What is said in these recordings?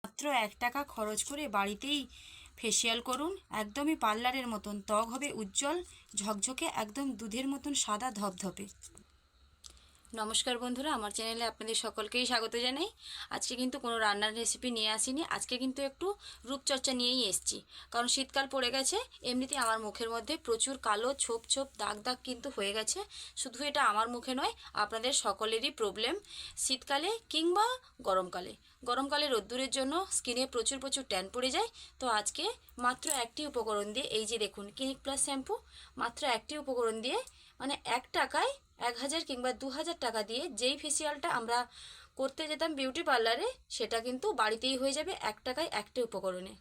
মাত্র 1 টাকা খরচ করে বাড়িতেই ফেসিয়াল করুন। একদমই পার্লারের মতন ত্বক হবে উজ্জ্বল ঝকঝকে, একদম দুধের মতন সাদা ধপধপে। নমস্কার বন্ধুরা, আমার চ্যানেলে আপনাদের সকলকেই স্বাগত জানাই। আজকে কিন্তু কোনো রান্নার রেসিপি নিয়ে আসিনি, আজকে কিন্তু একটু রূপচর্চা নিয়েই এসেছি। কারণ শীতকাল পড়ে গেছে, এমনিতে আমার মুখের মধ্যে প্রচুর কালো ছোপ ছোপ দাগ দাগ কিন্তু হয়ে গেছে। শুধু এটা আমার মুখে নয়, আপনাদের সকলেরই প্রবলেম শীতকালে কিংবা গরমকালে। গরমকালে রোদ্দুরের জন্য স্কিনে প্রচুর প্রচুর ট্যান পড়ে যায়। তো আজকে মাত্র একটি উপকরণ দিয়ে, এই যে দেখুন ক্লিনিক প্লাস শ্যাম্পু, মাত্র একটি উপকরণ দিয়ে মানে 1 টাকায় 1000 কিংবা 2000 টাকা দিয়ে যেই ফেসিয়ালটা আমরা করতে যেতাম বিউটি পার্লারে, সেটা কিন্তু বাড়িতেই হয়ে যাবে 1 টাকায় একটি উপকরণে।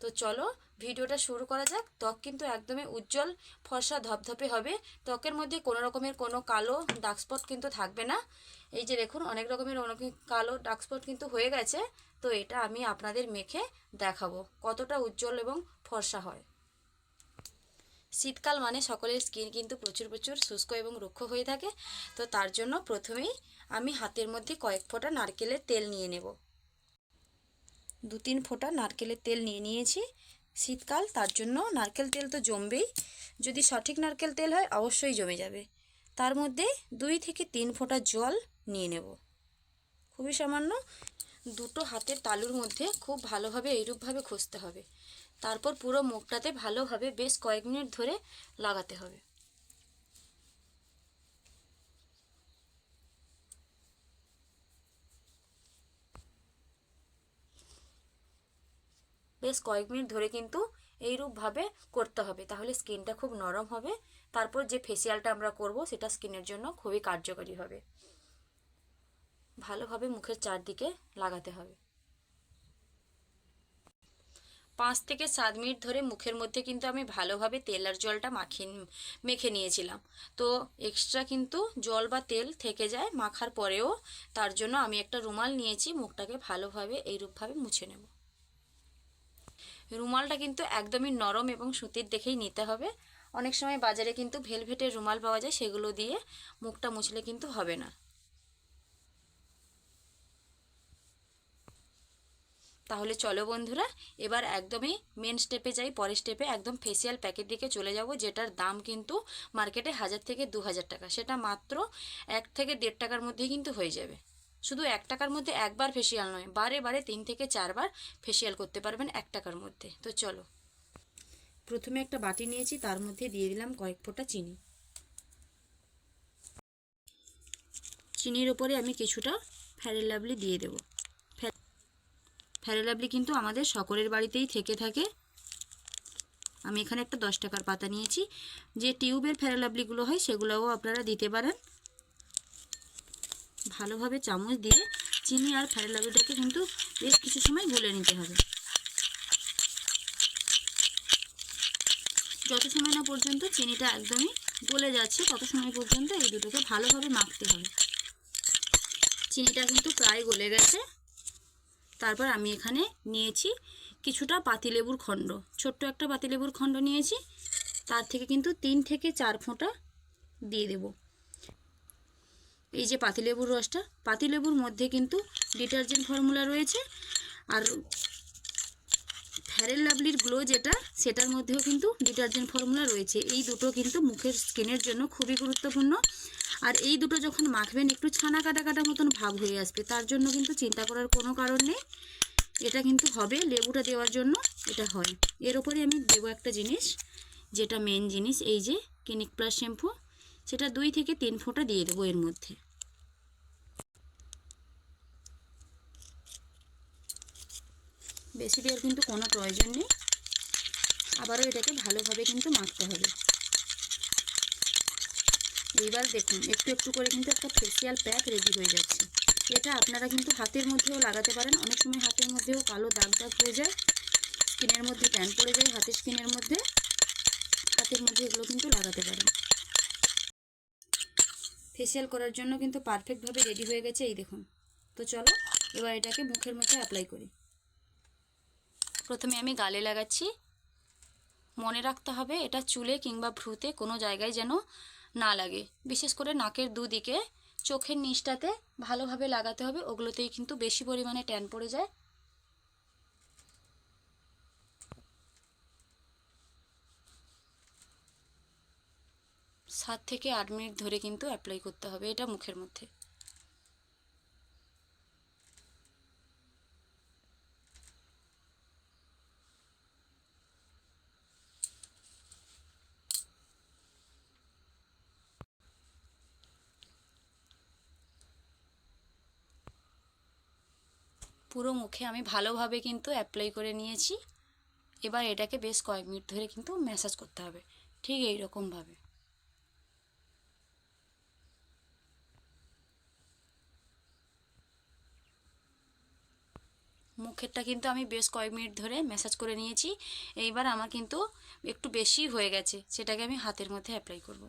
তো চলো ভিডিওটা শুরু করা যাক। ত্বক কিন্তু একদমই উজ্জ্বল ফর্সা ধপধপে হবে, ত্বকের মধ্যে কোনো রকমের কোনো কালো ডার্ক স্পট কিন্তু থাকবে না। এই যে দেখুন অনেক রকমের অনেক কালো ডার্ক স্পট কিন্তু হয়ে গেছে। তো এটা আমি আপনাদের মেখে দেখাবো কতটা উজ্জ্বল এবং ফর্সা হয়। শীতকাল মানে সকলের স্কিন কিন্তু প্রচুর প্রচুর শুষ্ক এবং রুক্ষ হয়ে থাকে। তো তার জন্য প্রথমেই আমি হাতের মধ্যে কয়েক ফোঁটা নারকেলের তেল নিয়ে নেব। 2-3 ফোঁটা নারকেলের তেল নিয়ে নিয়েছি। শীতকাল, তার জন্য নারকেল তেল তো জমবেই, যদি সঠিক নারকেল তেল হয় অবশ্যই জমে যাবে। তার মধ্যে 2 থেকে 3 ফোঁটা জল নিয়ে নেব, খুবই সামান্য। দুটো হাতের তালুর মধ্যে খুব ভালোভাবে এইরূপভাবে ঘষতে হবে। তারপর পুরো মুখটাতে ভালোভাবে বেশ কয়েক মিনিট ধরে লাগাতে হবে। বেশ কয়েক মিনিট ধরে কিন্তু এইরূপভাবে করতে হবে, তাহলে স্কিনটা খুব নরম হবে। তারপর যে ফেসিয়ালটা আমরা করব সেটা স্কিনের জন্য খুবই কার্যকরী হবে। ভালোভাবে মুখের চারদিকে লাগাতে হবে। 5 থেকে 7 মিনিট ধরে মুখের মধ্যে কিন্তু আমি ভালোভাবে তেল আর জলটা মেখে নিয়েছিলাম। তো এক্সট্রা কিন্তু জল বা তেল থেকে যায় মাখার পরেও, তার জন্য আমি একটা রুমাল নিয়েছি, মুখটাকে ভালোভাবে এইরূপভাবে মুছে নেব। রুমালটা কিন্তু একদমই নরম এবং সুতির দেখেই নিতে হবে। অনেক সময় বাজারে কিন্তু ভেলভেটের রুমাল পাওয়া যায়, সেগুলো দিয়ে মুখটা মুছলে কিন্তু হবে না। তাহলে চলো বন্ধুরা, এবার একদমই মেন স্টেপে যাই। পরের স্টেপে একদম ফেসিয়াল প্যাকের দিকে চলে যাব, যেটার দাম কিন্তু মার্কেটে 1000 থেকে 2000 টাকা। সেটা মাত্র 1 থেকে 1.5 টাকার মধ্যেই কিন্তু হয়ে যাবে। শুধু 1 টাকার মধ্যে একবার ফেসিয়াল নয়, বারে বারে 3 থেকে 4 বার ফেসিয়াল করতে পারবেন 1 টাকার মধ্যে। তো চলো, প্রথমে একটা বাটি নিয়েছি, তার মধ্যে দিয়ে দিলাম কয়েক ফোঁটা চিনি। চিনির ওপরে আমি কিছুটা ফেয়ার লাভলি দিয়ে দেবো। ফেয়ার লাভলি কিন্তু আমাদের সকলের বাড়িতেই থেকে থাকে। আমি এখানে একটা 10 টাকার পাতা নিয়েছি। যে টিউবের ফেয়ার লাভলিগুলো হয় সেগুলোও আপনারা দিতে পারেন। ভালোভাবে চামচ দিয়ে চিনি আর ফেয়ার লাভলিটাকে কিন্তু বেশ কিছু সময় গুলে নিতে হবে। যত সময় না পর্যন্ত চিনিটা একদমই গলে যাচ্ছে তত সময় পর্যন্ত এই দুটোকে ভালোভাবে মাখতে হবে। চিনিটা কিন্তু প্রায় গলে গেছে। তারপর আমি এখানে নিয়েছি কিছুটা পাতিলেবুর খণ্ড, ছোট্ট একটা পাতিলেবুর খণ্ড নিয়েছি। তার থেকে কিন্তু 3 থেকে 4 ফোঁটা দিয়ে দেব। এই যে পাতিলেবুর রসটা, পাতিলেবুর মধ্যে কিন্তু ডিটারজেন্ট ফর্মুলা রয়েছে, আর ফেয়ার লাভলির গ্লো যেটা, সেটার মধ্যেও কিন্তু ডিটারজেন্ট ফর্মুলা রয়েছে। এই দুটো কিন্তু মুখের স্কিনের জন্য খুবই গুরুত্বপূর্ণ। আর এই দুটো যখন মাখবেন একটু ছানা কাটা কাটা মতন ভাব হয়ে আসবে, তার জন্য কিন্তু চিন্তা করার কোনো কারণ নেই। এটা কিন্তু হবে লেবুটা দেওয়ার জন্য, এটা হয়। এর ওপরে আমি দেবো একটা জিনিস, যেটা মেন জিনিস, এই যে ক্লিনিক প্লাস শ্যাম্পু, সেটা 2 থেকে 3 ফোঁটা দিয়ে দেবো এর মধ্যে। বেশি দেওয়ার কিন্তু কোনো প্রয়োজন নেই। আবারও এটাকে ভালোভাবে কিন্তু মাখতে হবে। এইবার দেখুন একটু একটু করে কিন্তু একটা ফেসিয়াল প্যাক রেডি হয়ে যাচ্ছে। এটা আপনারা কিন্তু হাতের মধ্যেও লাগাতে পারেন। অনেক সময় হাতের মধ্যেও কালো দাগ দাগ হয়ে যায়, স্কিনের মধ্যে ট্যান পড়ে যায় হাতের স্কিনের মধ্যে, হাতের মধ্যে এগুলো কিন্তু লাগাতে পারেন। ফেসিয়াল করার জন্য কিন্তু পারফেক্টভাবে রেডি হয়ে গেছে, এই দেখুন। তো চলো এবার এটাকে মুখের মধ্যে অ্যাপ্লাই করি। প্রথমে আমি গালে লাগাচ্ছি। মনে রাখতে হবে এটা চুলে কিংবা ভ্রুতে কোনো জায়গায় যেন না লাগে, বিশেষ করে নাকের দুদিকে, চোখের নিচটাতে ভালোভাবে লাগাতে হবে। ওগুলোতেই কিন্তু বেশি পরিমাণে ট্যান পড়ে যায়। 7 থেকে 8 মিনিট ধরে কিন্তু অ্যাপ্লাই করতে হবে এটা মুখের মধ্যে। পুরো মুখে আমি ভালোভাবে কিন্তু অ্যাপ্লাই করে নিয়েছি। এবার এটাকে বেশ কয়েক মিনিট ধরে কিন্তু ম্যাসাজ করতে হবে ঠিক এই রকমভাবে। মুখেরটা কিন্তু আমি বেশ কয়েক মিনিট ধরে ম্যাসাজ করে নিয়েছি। এইবার আমার কিন্তু একটু বেশি হয়ে গেছে, সেটাকে আমি হাতের মধ্যে অ্যাপ্লাই করব।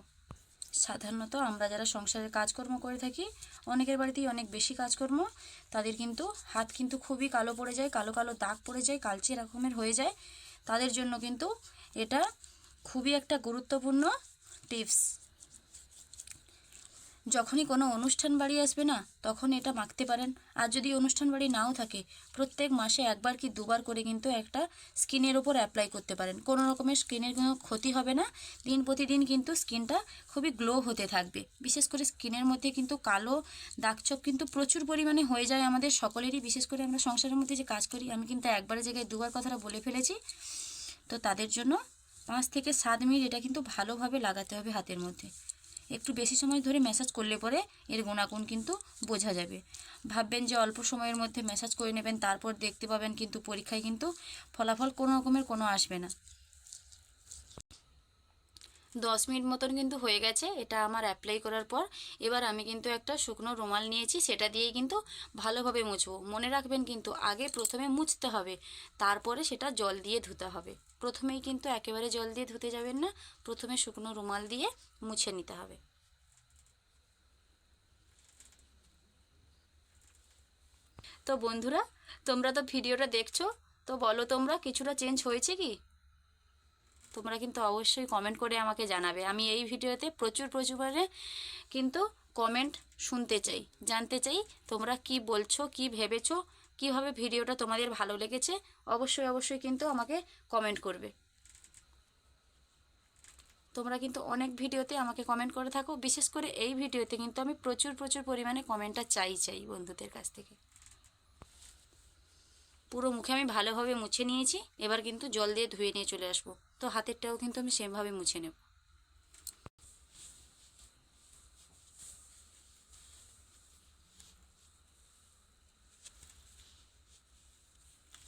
সাধারণত আমরা যারা সংসারের কাজকর্ম করে থাকি, অনেকের বাড়িতেই অনেক বেশি কাজকর্ম, তাদের কিন্তু হাত কিন্তু খুবই কালো পড়ে যায়, কালো কালো দাগ পড়ে যায়, কালচে রকমের হয়ে যায়। তাদের জন্য কিন্তু এটা খুবই একটা গুরুত্বপূর্ণ টিপস। যখনই কোনো অনুষ্ঠান বাড়ি আসবে না, তখন এটা মাখতে পারেন। আর যদি অনুষ্ঠান বাড়ি নাও থাকে, প্রত্যেক মাসে একবার কি দুবার করে কিন্তু একটা স্কিনের ওপর অ্যাপ্লাই করতে পারেন। কোনো রকমের স্কিনের কোনো ক্ষতি হবে না। দিন প্রতিদিন কিন্তু স্কিনটা খুবই গ্লো হতে থাকবে। বিশেষ করে স্কিনের মধ্যে কিন্তু কালো দাগছোপ কিন্তু প্রচুর পরিমাণে হয়ে যায় আমাদের সকলেরই। বিশেষ করে আমরা সংসারের মধ্যে যে কাজ করি, আমি কিন্তু একবারের জায়গায় দুবার কথাটা বলে ফেলেছি। তো তাদের জন্য 5 থেকে 7 মিনিট এটা কিন্তু ভালোভাবে লাগাতে হবে হাতের মধ্যে। একটু বেশি সময় ধরে ম্যাসাজ করলে পরে এর গুণাগুণ কিন্তু বোঝা যাবে। ভাববেন যে অল্প সময়ের মধ্যে ম্যাসাজ করে নেবেন, তারপর দেখতে পাবেন, কিন্তু পরীক্ষায় কিন্তু ফলাফল কোনো রকমের কোনো আসবে না। 10 মিনিট মতন কিন্তু হয়ে গেছে এটা আমার অ্যাপ্লাই করার পর। এবার আমি কিন্তু একটা শুকনো রুমাল নিয়েছি, সেটা দিয়েই কিন্তু ভালোভাবে মুছবো। মনে রাখবেন কিন্তু আগে প্রথমে মুছতে হবে, তারপরে সেটা জল দিয়ে ধুতে হবে। প্রথমেই কিন্তু একেবারে জল দিয়ে ধুতে যাবেন না, প্রথমে শুকনো রুমাল দিয়ে মুছে নিতে হবে। তো বন্ধুরা, তোমরা তো ভিডিওটা দেখছো, তো বলো তোমরা কিছুটা চেঞ্জ হয়েছে কি? তোমরা কিন্তু অবশ্যই কমেন্ট করে আমাকে জানাবে। আমি এই ভিডিওতে প্রচুর পরিমাণে কিন্তু কমেন্ট শুনতে চাই, জানতে চাই তোমরা কি বলছো, কি ভেবেছো, কিভাবে ভিডিওটা তোমাদের ভালো লেগেছে। অবশ্যই অবশ্যই কিন্তু আমাকে কমেন্ট করবে। তোমরা কিন্তু অনেক ভিডিওতে আমাকে কমেন্ট করে থাকো, বিশেষ করে এই ভিডিওতে কিন্তু আমি প্রচুর প্রচুর পরিমাণে কমেন্টটা চাই বন্ধুদের কাছ থেকে। পুরো মুখে আমি ভালোভাবে মুছে নিয়েছি, এবার কিন্তু জল দিয়ে ধুয়ে নিয়ে চলে আসবো। তো হাতেরটাও কিন্তু আমি সেমভাবে মুছে নেব।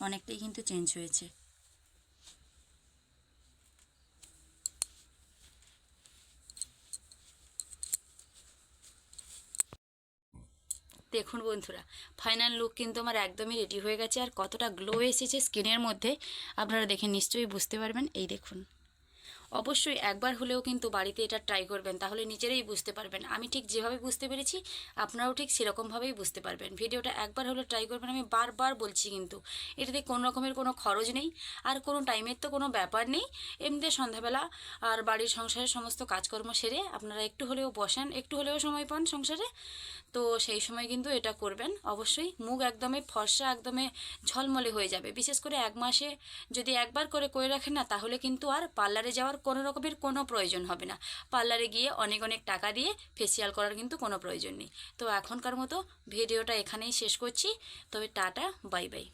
অনেকটাই কিন্তু চেঞ্জ হয়েছে। দেখুন বন্ধুরা, ফাইনাল লুক কিন্তু আমার একদমই রেডি হয়ে গেছে। আর কতটা গ্লো এসেছে স্কিনের মধ্যে আপনারা দেখে নিশ্চয়ই বুঝতে পারবেন। এই দেখুন, অবশ্যই একবার হলেও কিন্তু বাড়িতে এটা ট্রাই করবেন, তাহলে নিজেরাই বুঝতে পারবেন। আমি ঠিক যেভাবে বুঝতে পেরেছি, আপনারাও ঠিক সেরকমভাবেই বুঝতে পারবেন। ভিডিওটা একবার হলে ট্রাই করবেন, আমি বারবার বলছি। কিন্তু এটাতে কোনো রকমের কোনো খরচ নেই, আর কোনো টাইমের তো কোনো ব্যাপার নেই। এমনিতে সন্ধ্যাবেলা আর বাড়ির সংসারের সমস্ত কাজকর্ম সেরে আপনারা একটু হলেও বসেন, একটু হলেও সময় পান সংসারে, তো সেই সময় কিন্তু এটা করবেন। অবশ্যই মুখ একদমই ফর্সা, একদমই ঝলমলে হয়ে যাবে। বিশেষ করে 1 মাসে যদি একবার করে রাখেন না, তাহলে কিন্তু আর পার্লারে যাওয়ার কোনো রকমের কোনো প্রয়োজন হবে না। পার্লারে গিয়ে অনেক অনেক টাকা দিয়ে ফেসিয়াল করার কিন্তু কোনো প্রয়োজন নেই। তো এখনকার মতো ভিডিওটা এখানেই শেষ করছি। তবে টাটা, বাই বাই।